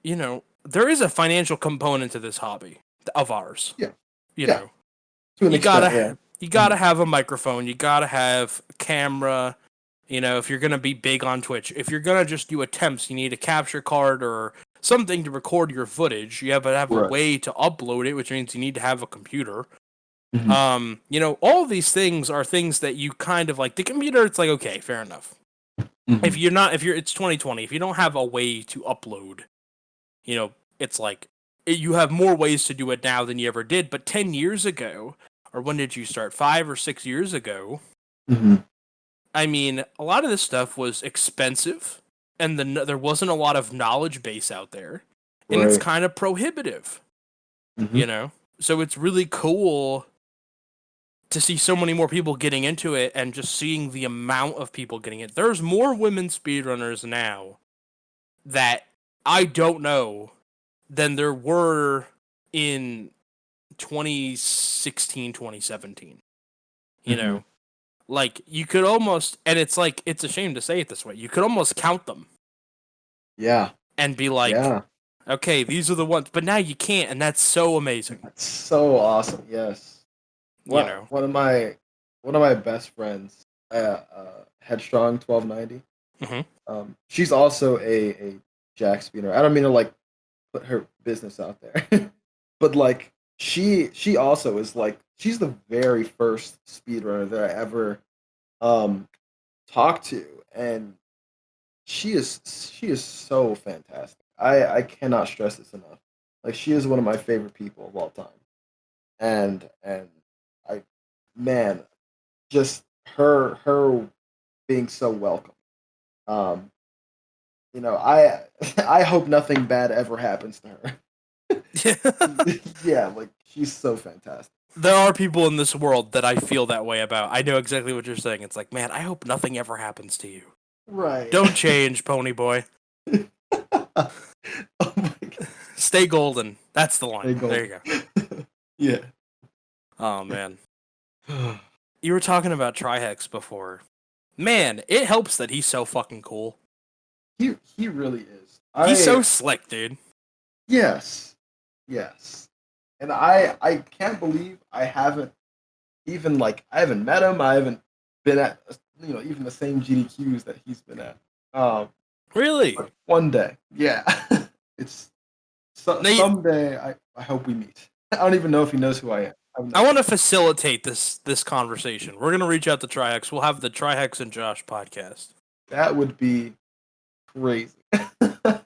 there is a financial component to this hobby of ours. Yeah. You gotta have a microphone, you gotta have a camera. If you're gonna be big on Twitch, if you're gonna just do attempts, you need a capture card or something to record your footage. You have to have a way to upload it, which means you need to have a computer. All these things are things that you kind of the computer. It's like, okay, fair enough. If it's 2020, if you don't have a way to upload, it's like you have more ways to do it now than you ever did. But 10 years ago, or when did you start? 5 or 6 years ago. I mean, a lot of this stuff was expensive, and there wasn't a lot of knowledge base out there, and it's kind of prohibitive. So it's really cool to see so many more people getting into it and just seeing the amount of people getting it. There's more women speedrunners now that I don't know than there were in 2016, 2017. You could almost, and it's a shame to say it this way, you could almost count them. Yeah. And be like, okay, these are the ones, but now you can't, and that's so amazing. That's so awesome. Yes. One of my best friends, Headstrong 1290. She's also a Jak speedrunner. I don't mean to put her business out there, but she also is she's the very first speedrunner that I ever talked to, and she is so fantastic. I cannot stress this enough. She is one of my favorite people of all time, and just her being so welcome. I hope nothing bad ever happens to her. Yeah, she's so fantastic. There are people in this world that I feel that way about. I know exactly what you're saying. It's like, man, I hope nothing ever happens to you. Right. Don't change, pony boy. Oh my God. Stay golden. That's the line. There you go. Yeah. Oh, man. You were talking about Trihex before. Man, it helps that he's so fucking cool. He really is. He's so slick, dude. Yes, yes, and I can't believe I haven't I haven't met him. I haven't been at even the same GDQs that he's been at. Really? But one day, yeah, it's someday. I hope we meet. I don't even know if he knows who I am. I want to facilitate this conversation. We're gonna reach out to TriHex. We'll have the TriHex and Josh podcast. That would be crazy.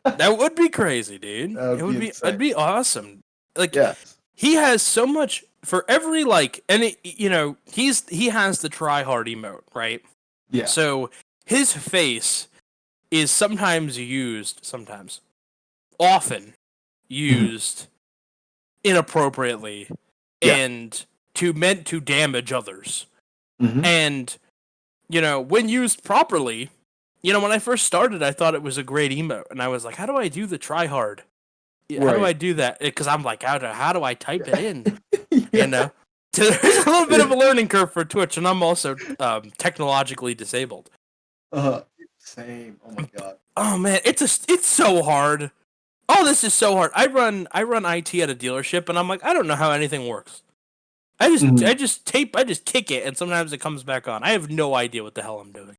That would be crazy, dude. It'd be awesome. Like, yes. He has so much for every he has the try hard emote, right? Yeah. So his face is often used inappropriately and meant to damage others. Mm-hmm. And when used properly, when I first started, I thought it was a great emote, and I was like, how do I do the try hard? How do I do that? Because I'm like, how do I type it in? So there's a little bit of a learning curve for Twitch, and I'm also technologically disabled. Same. Oh my god. Oh man, it's so hard. Oh, this is so hard. I run IT at a dealership, and I'm like, I don't know how anything works. I just kick it, and sometimes it comes back on. I have no idea what the hell I'm doing.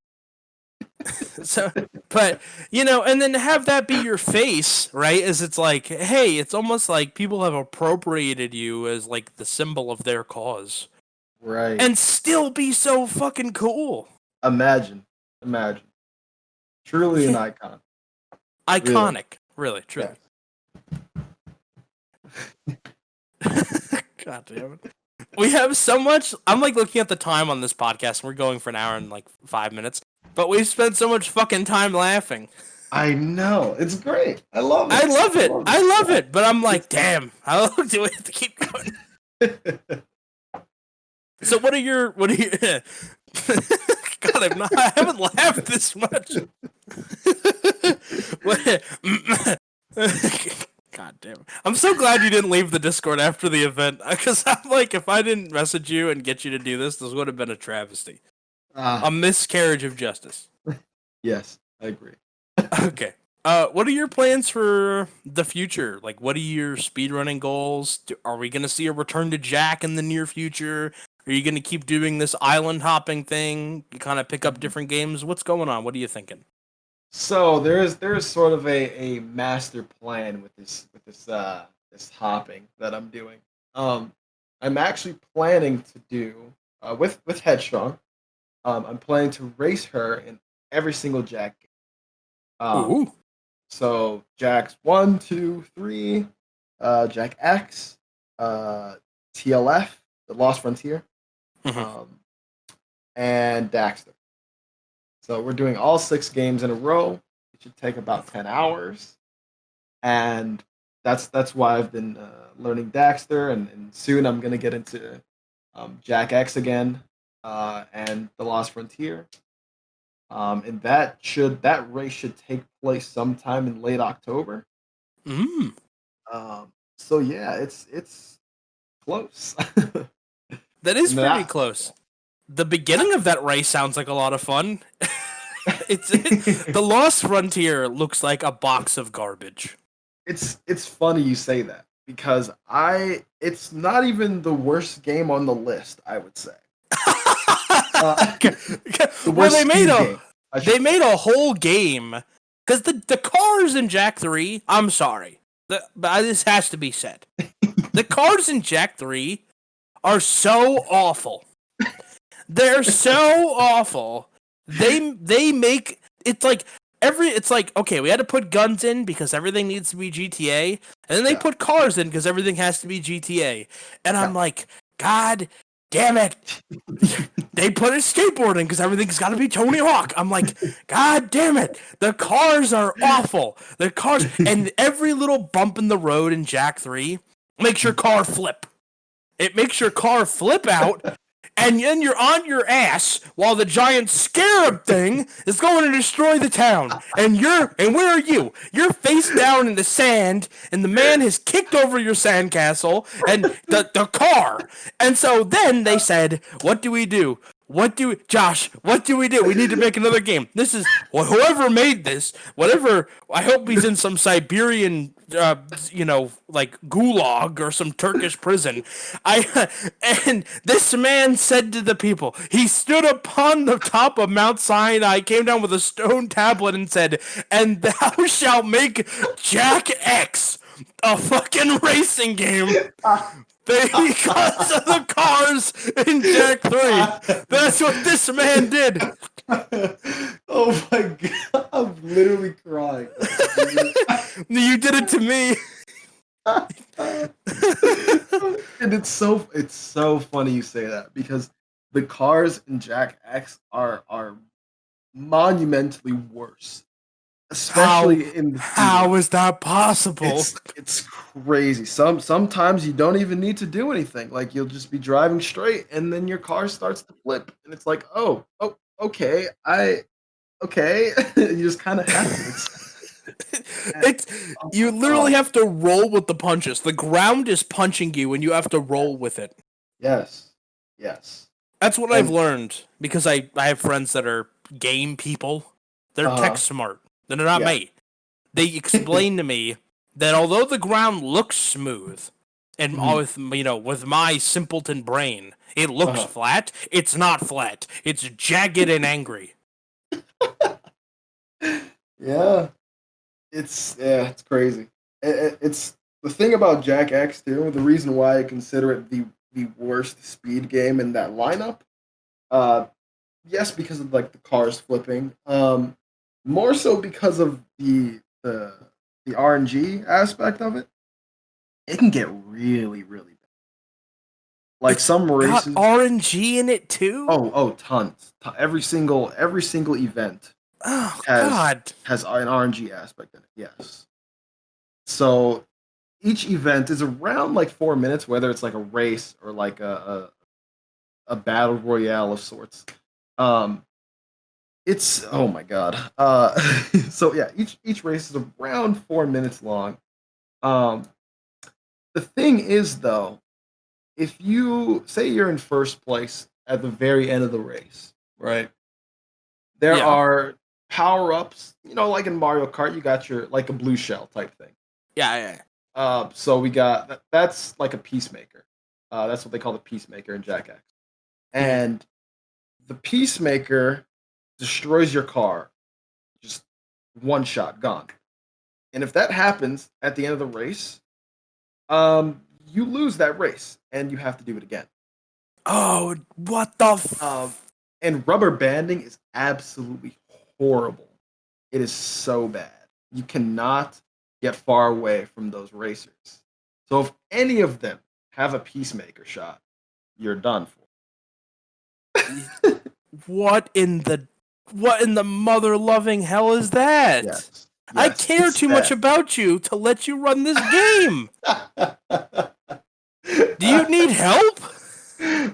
So, but and then to have that be your face, right? Is it's like, hey, it's almost like people have appropriated you as like the symbol of their cause, right? And still be so fucking cool. Imagine, truly an icon. Iconic, really, truly. Yes. God damn it. We have so much. I'm like looking at the time on this podcast, and we're going for an hour and like 5 minutes. But we've spent so much fucking time laughing. I know. It's great. I love it. I love it. But I'm like, damn, how long do we have to keep going? So what are your God, I haven't laughed this much. God damn it. I'm so glad you didn't leave the Discord after the event, because I'm like, if I didn't message you and get you to do this would have been a travesty. A miscarriage of justice. Yes, I agree. Okay. What are your plans for the future? Like, what are your speedrunning goals? Are we going to see a return to Jak in the near future? Are you going to keep doing this island hopping thing? You kind of pick up different games? What's going on? What are you thinking? So there's sort of a master plan with this hopping that I'm doing. I'm actually planning to do with Headstrong. I'm planning to race her in every single Jak game. So Jak's 1, 2, 3, Jak X, TLF, the Lost Frontier, and Daxter. So we're doing all 6 games in a row. It should take about 10 hours, and that's why I've been learning Daxter, and soon I'm gonna get into Jak X again. And the Lost Frontier, and that race should take place sometime in late October. So yeah, it's close. That is pretty close. The beginning of that race sounds like a lot of fun. The Lost Frontier looks like a box of garbage. It's funny you say that, because it's not even the worst game on the list, I would say. Well, they made a whole game, because the cars in Jak 3. I'm sorry, but this has to be said. The cars in Jak 3 are so awful. They're so awful. They make it's like okay, we had to put guns in because everything needs to be GTA, and then they put cars in because everything has to be GTA, and I'm like, God damn it. They put a skateboard in because everything's got to be Tony Hawk. I'm like, God damn it. The cars are awful. The cars, and every little bump in the road in Jak 3 makes your car flip. It makes your car flip out, and then you're on your ass while the giant scarab thing is going to destroy the town. And where are you? You're face down in the sand, and the man has kicked over your sandcastle and the car. And so then they said, what do? Josh, what do? We need to make another game. This is whoever made this, whatever. I hope he's in some Siberian, like gulag or some Turkish prison. And this man said to the people, he stood upon the top of Mount Sinai, came down with a stone tablet and said, "And thou shalt make Jak X a fucking racing game." Because of the cars in Jak 3. That's what this man did. Oh my god, I'm literally crying. You did it to me. And it's so funny you say that, because the cars in Jak X are monumentally worse. Especially in the how is that possible? It's crazy. Sometimes you don't even need to do anything. Like, you'll just be driving straight, and then your car starts to flip, and it's like, okay, you just kind of have to. You literally have to roll with the punches. The ground is punching you, and you have to roll with it. Yes. That's what I've learned, because I have friends that are game people. They're tech smart. They're not me. They explain to me that although the ground looks smooth, and with my simpleton brain, it looks flat. It's not flat. It's jagged and angry. Yeah, it's crazy. It's the thing about Jak X too. The reason why I consider it the worst speed game in that lineup. Yes, because of like the cars flipping. More so because of the RNG aspect of it. It can get really, really bad. Like, some races got RNG in it too. Oh, tons. Every single event has an RNG aspect in it. Yes. So each event is around like 4 minutes, whether it's like a race or like a battle royale of sorts. It's, oh my god. So yeah, each race is around 4 minutes long. The thing is, though, if you say you're in first place at the very end of the race, right? There are power-ups, like in Mario Kart, you got your, like, a blue shell type thing. Yeah. So we got, that's like a peacemaker. That's what they call the peacemaker in Jak X. And the peacemaker destroys your car, just one shot, gone. And if that happens at the end of the race, you lose that race, and you have to do it again. Oh, what the and rubber banding is absolutely horrible. It is so bad. You cannot get far away from those racers. So if any of them have a peacemaker shot, you're done for. What in the mother-loving hell is that? Yes. I care too much about you to let you run this game. Do you need help?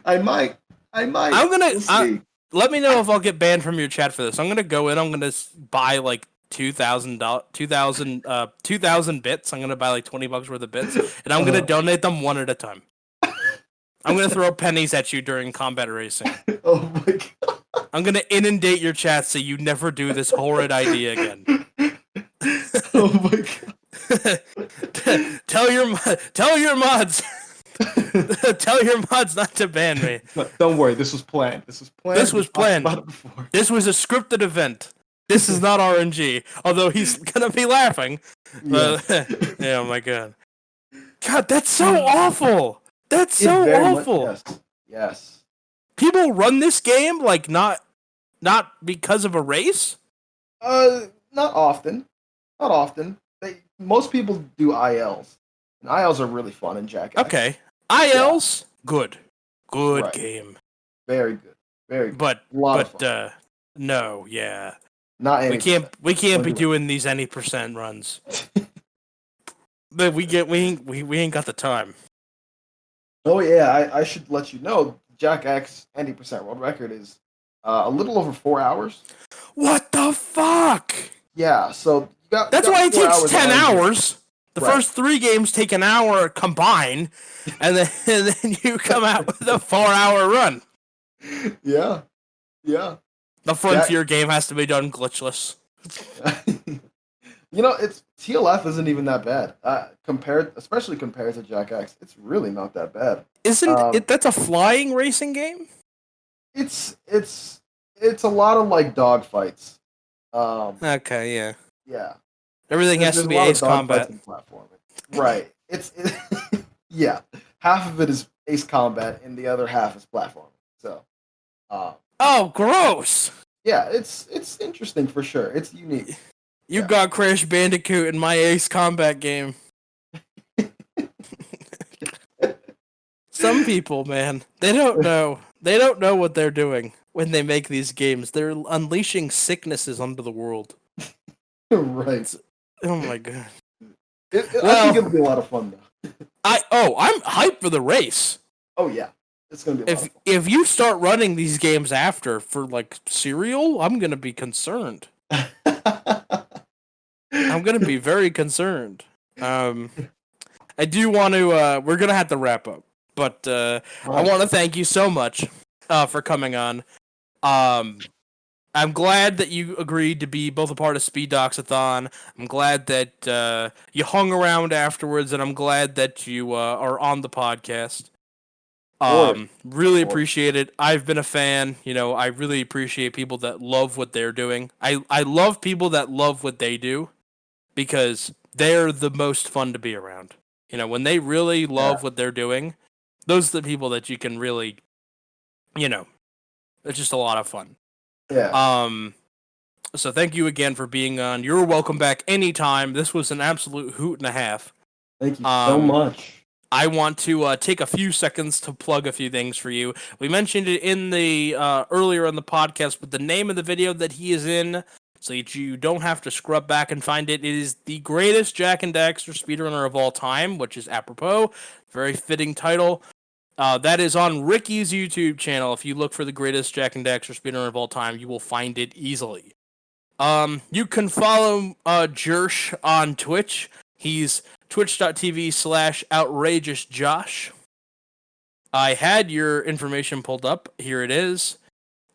I might. We'll see. Let me know if I'll get banned from your chat for this. I'm gonna go in. I'm gonna buy like 2,000 bits. I'm gonna buy like $20 worth of bits, and I'm gonna donate them one at a time. I'm gonna throw pennies at you during combat racing. Oh my god! I'm gonna inundate your chat so you never do this horrid idea again. Oh my god! Tell your mods. Tell your mods not to ban me. Don't worry, this was planned. This was planned. This was a scripted event. This is not RNG. Although he's gonna be laughing. Yeah. Oh my god. God, that's so awful. That's so awful. Yes. People run this game like not because of a race? Not often. Not often. Most people do ILs. And ILs are really fun in Jak X. Okay. ILs, good right. Game. Very good. Very good. But no, yeah. Not any. We can't be doing these any percent runs. But we ain't got the time. Oh yeah, I should let you know, Jak X 90% world record is a little over 4 hours. What the fuck? Yeah, so that's why it takes 10 hours. The first 3 games take an hour combined, and then you come out with a 4-hour run. Yeah, yeah. The Frontier game has to be done glitchless. It's TLF isn't even that bad. Especially compared to Jak X, it's really not that bad. Isn't it? That's a flying racing game. It's a lot of like dogfights. Okay, yeah. Yeah. Everything has to be Ace Combat. Right. Yeah. Half of it is Ace Combat, and the other half is platforming. So. Oh, gross! Yeah, it's interesting for sure. It's unique. You got Crash Bandicoot in my Ace Combat game. Some people, man, they don't know. They don't know what they're doing when they make these games. They're unleashing sicknesses onto the world. Right. Oh my god. I think it'll be a lot of fun though. I'm hyped for the race. Oh yeah. It's gonna be a lot of fun. If you start running these games after for like serial, I'm gonna be concerned. I'm gonna be very concerned. I do want to. We're gonna have to wrap up, but I want to thank you so much for coming on. I'm glad that you agreed to be both a part of Speed Docs-a-thon. I'm glad that you hung around afterwards, and I'm glad that you are on the podcast. Really appreciate it. I've been a fan. I really appreciate people that love what they're doing. I love people that love what they do because they're the most fun to be around. When they really love what they're doing, those are the people that you can really, it's just a lot of fun. Yeah. So thank you again for being on. You're welcome back anytime. This was an absolute hoot and a half. Thank you so much. I want to take a few seconds to plug a few things for you. We mentioned it in the earlier in the podcast, but the name of the video that he is in, so that you don't have to scrub back and find it, it is the greatest Jak and Daxter speedrunner of all time, which is apropos. Very fitting title. That is on Ricky's YouTube channel. If you look for the greatest Jak and Daxter speedrunner of all time, you will find it easily. You can follow Josh on Twitch. He's twitch.tv/OutrageousJosh. I had your information pulled up. Here it is.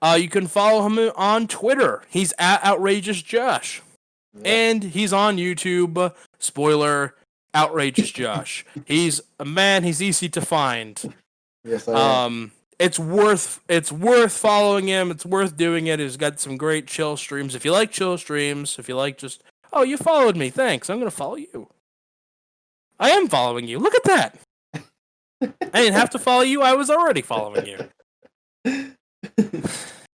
You can follow him on Twitter. He's at OutrageousJosh. Yeah. And he's on YouTube. Spoiler, OutrageousJosh. He's a man. He's easy to find. Yes, I am. It's worth following him. It's worth doing it. He's got some great chill streams. If you like chill streams, if you like just, you followed me. Thanks. I'm going to follow you. I am following you. Look at that. I didn't have to follow you. I was already following you.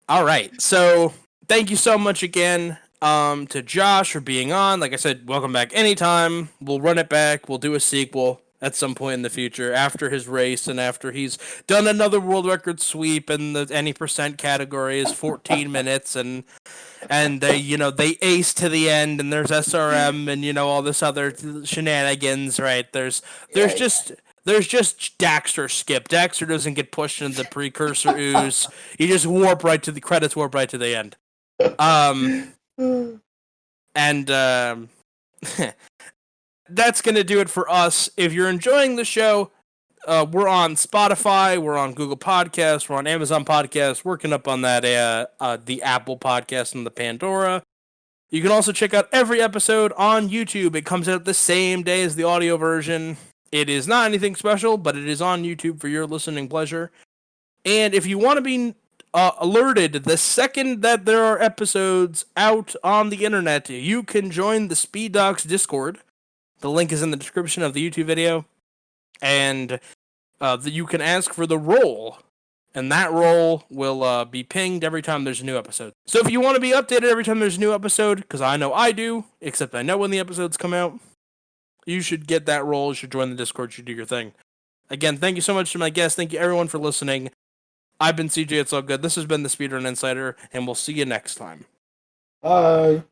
All right. So thank you so much again to Josh for being on. Like I said, welcome back anytime. We'll run it back. We'll do a sequel at some point in the future after his race and after he's done another world record sweep in the any percent category is 14 minutes and they ace to the end and there's SRM and all this other shenanigans, right? There's just Daxter skip. Daxter doesn't get pushed into the precursor ooze. You just warp right to the end. That's going to do it for us. If you're enjoying the show, we're on Spotify, we're on Google Podcasts, we're on Amazon Podcasts, working up on that the Apple Podcast and the Pandora. You can also check out every episode on YouTube. It comes out the same day as the audio version. It is not anything special, but it is on YouTube for your listening pleasure. And if you want to be alerted the second that there are episodes out on the internet, you can join the Speed Docs Discord. The link is in the description of the YouTube video. And you can ask for the role. And that role will be pinged every time there's a new episode. So if you want to be updated every time there's a new episode, because I know I do, except I know when the episodes come out, you should get that role. You should join the Discord. You should do your thing. Again, thank you so much to my guests. Thank you everyone for listening. I've been CJitsallGewd. This has been the Speedrun Insider, and we'll see you next time. Bye.